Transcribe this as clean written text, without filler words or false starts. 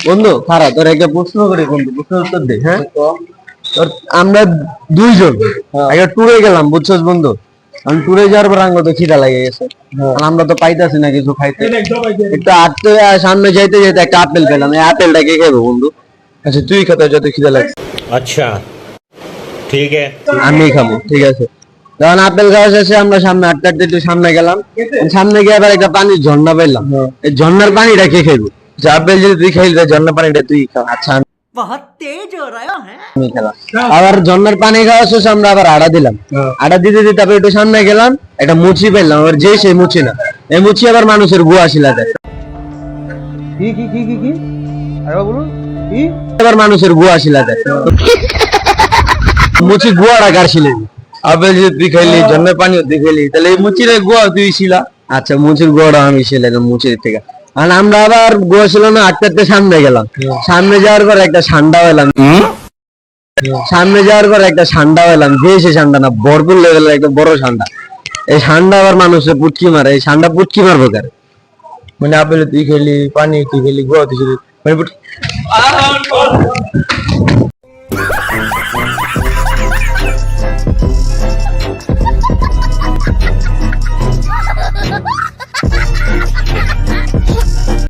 বন্ধু খারাপ তোর একটা প্রশ্ন করি বন্ধু, প্রশ্ন উত্তর দে। হ্যাঁ, তোর আমরা দুইজন একটা ট্যুরে গেলাম বুঝছস বন্ধু। আমি ট্যুরে যাওয়ার পর আঙ্গ তো খিদা লাগে গেছে, আর আমরা তো পাইতাছি না কিছু খাইতে। একটু আটতে সামনে যাইতে যাইতে একটা আপেল পেলাম, এই আপেলটা কে খাবো বন্ধু? আচ্ছা তুই খাতে যত খিদা লাগছে। अच्छा ठीक है। আমি খাবো, ঠিক আছে। যখন আপেল খাওয়া শেষে আমরা সামনে হাঁটতে হাঁটতে একটু সামনে গেলাম, সামনে গিয়ে আবার একটা পানির ঝর্ণা পেলাম। এই ঝর্ণার পানিটা কে খাইবো? যে আপেল যদি তুই খাইলি ঝর্ণার পানিটা তুই খা। আচ্ছা बहुत तेज हो रहा है। আমি খেলাম। আবার ঝর্ণার পানি খাওয়া শেষে আমরা আবার আড়া দিলাম, আড়া দিতে দিতে তারপর একটু সামনে গেলাম, একটা মুচি পেলাম। আবার যে সেই মুচি না, এই মুচি আবার মানুষের গুয়া শিলা দেয়। কি কি কি কি কি আরে বলুন কি আবার মানুষের গুয়া শিলা দেয়। মুচি গুয়াটা কার শিলে? আপেল যদি তুই খাইলি, ঝর্ণার পানিও তুই খাইলি, তাহলে এই মুচির গুয়া তুই শিলা। আচ্ছা মুচির গুয়াটা আমি শিলে মুচির থেকে। আর আমরা আবার গুয়া ছিল না, আটতে আটতে সামনে গেলাম। সামনে যাওয়ার পর একটা ঠান্ডা হলাম, সামনে যাওয়ার পর একটা ঠান্ডা হলাম, যে সে ঠান্ডা না, ভরপুর লেভেলের একটা বড় ঠান্ডা। এই ঠান্ডা আবার মানুষের পুটকি মারে, এই ঠান্ডা পুটকি মারবো কার? মানে আপেল তুই খেলি, পানি তুই খেলি, গুয়া তুই খেলি, মানে